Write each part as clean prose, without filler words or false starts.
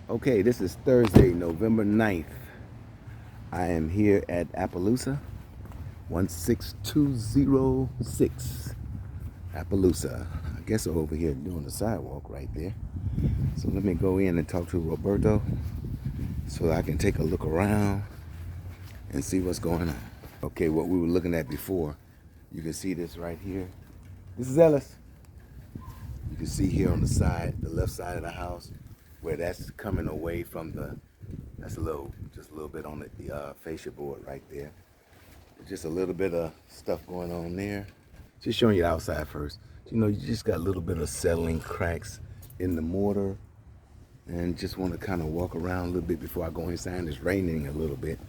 Okay, this is Thursday, November 9th. I am here at Appaloosa, 16206. Appaloosa. I guess they're over here doing the sidewalk right there. So let me go in and talk to Roberto so that I can take a look around and see what's going on. Okay, what we were looking at before, you can see this right here. This is Ellis. You can see here on the side, the left side of the house, where that's coming away from that's just a little bit on the fascia board right there. Just a little bit of stuff going on there. Just showing you the outside first. You just got a little bit of settling cracks in the mortar, and just want to kind of walk around a little bit before I go inside. It's raining a little bit,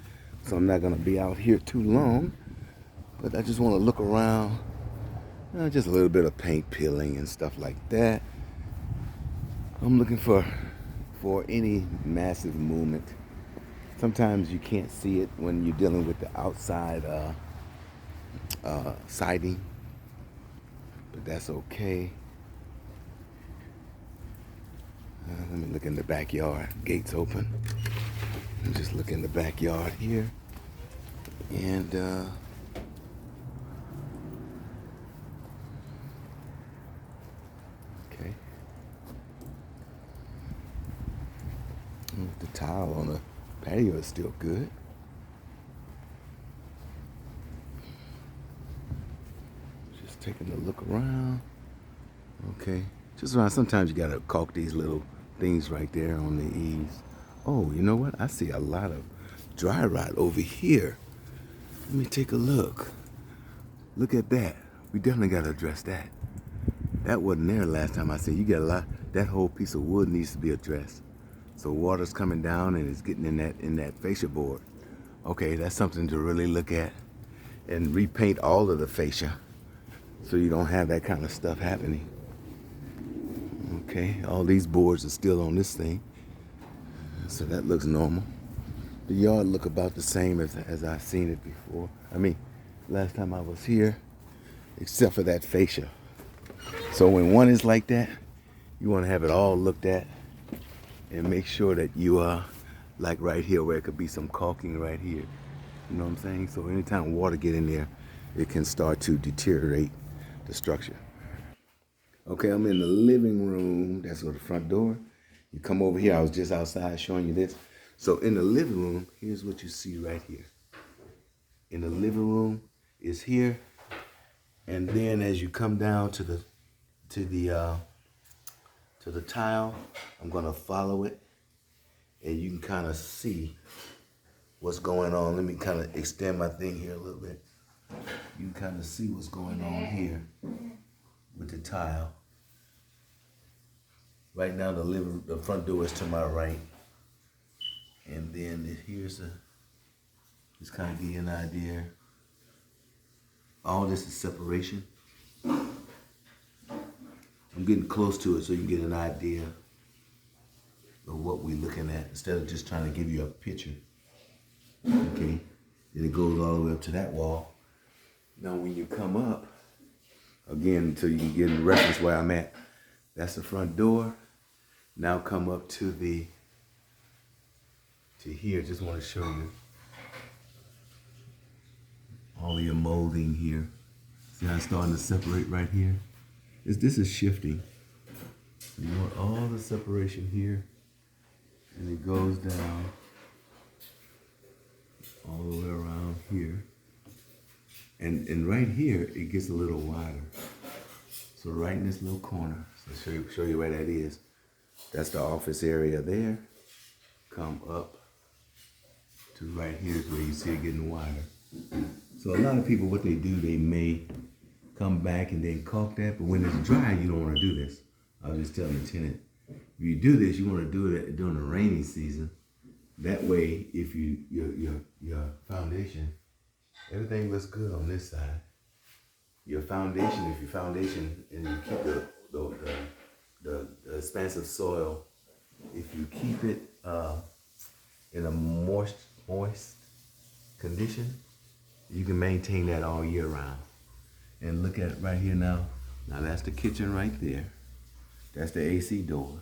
so I'm not going to be out here too long, but I just want to look around. Just a little bit of paint peeling and stuff like that. I'm looking for any massive movement. Sometimes you can't see it when you're dealing with the outside siding, but that's okay. Let me look in the backyard. Gates open. Just look in the backyard here, and okay. The tile on the patio is still good. Just taking a look around. Okay. Just around. Sometimes you gotta caulk these little things right there on the eaves. Oh, you know what? I see a lot of dry rot over here. Let me take a look. Look at that. We definitely gotta address that. That wasn't there last time I said. You got a lot. That whole piece of wood needs to be addressed. So water's coming down and it's getting in that fascia board. Okay, that's something to really look at, and repaint all of the fascia so you don't have that kind of stuff happening. Okay, all these boards are still on this thing, so that looks normal. The yard look about the same as I've seen it before. I mean, last time I was here, except for that fascia. So when one is like that, you want to have it all looked at and make sure that you are like right here where it could be some caulking right here. You know what I'm saying? So anytime water get in there, it can start to deteriorate the structure. Okay, I'm in the living room. That's the front door. You come over here. I was just outside showing you this. So in the living room, here's what you see right here. In the living room is here, and then as you come down to the tile, I'm gonna follow it, and you can kind of see what's going on. Let me kind of extend my thing here a little bit. You can kind of see what's going on here with the tile. Right now, the front door is to my right, and then here's just kind of give you an idea. All this is separation. I'm getting close to it so you can get an idea of what we're looking at instead of just trying to give you a picture. Okay, then it goes all the way up to that wall. Now when you come up, again, until you can get a reference where I'm at, that's the front door. Now come up to here. Just want to show you all of your molding here. See how it's starting to separate right here? This is shifting. So you want all the separation here, and it goes down all the way around here. And right here, it gets a little wider. So right in this little corner, so show you where that is. That's the office area there. Come up to right here is where you see it getting wider. So a lot of people, what they do, they may come back and then caulk that, but when it's dry, you don't want to do this. I was just telling the tenant, if you do this, you want to do it during the rainy season. That way, if your foundation, everything looks good on this side. Your foundation, if your foundation, and you keep the expansive soil, if you keep it in a moist condition, you can maintain that all year round. And look at it right here now. Now that's the kitchen right there. That's the AC door.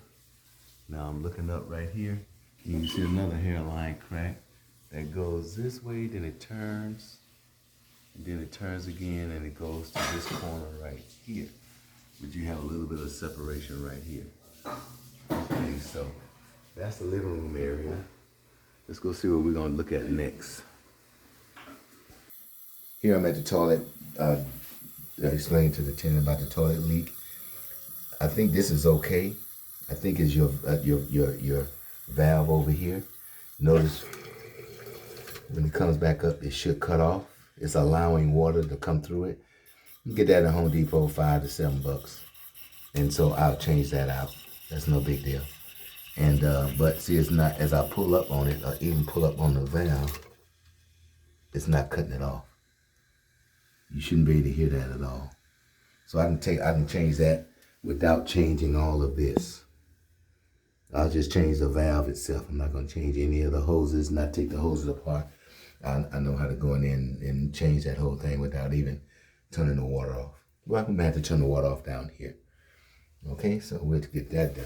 Now I'm looking up right here. You can see another hairline crack that goes this way, then it turns, and then it turns again, and it goes to this corner right here. But you have a little bit of separation right here. Okay, so that's the living room area. Let's go see what we're gonna look at next. Here I'm at the toilet, explaining to the tenant about the toilet leak. I think this is okay. I think it's your valve over here. Notice when it comes back up, it should cut off. It's allowing water to come through it. You can get that at Home Depot, $5 to $7. And so I'll change that out. That's no big deal. And but see, it's not, as I pull up on it, or even pull up on the valve, it's not cutting it off. You shouldn't be able to hear that at all. So I can change that without changing all of this. I'll just change the valve itself. I'm not going to change any of the hoses, not take the hoses apart. I know how to go in there and change that whole thing without even turning the water off. Well, I'm going to have to turn the water off down here. Okay, so we'll get that done.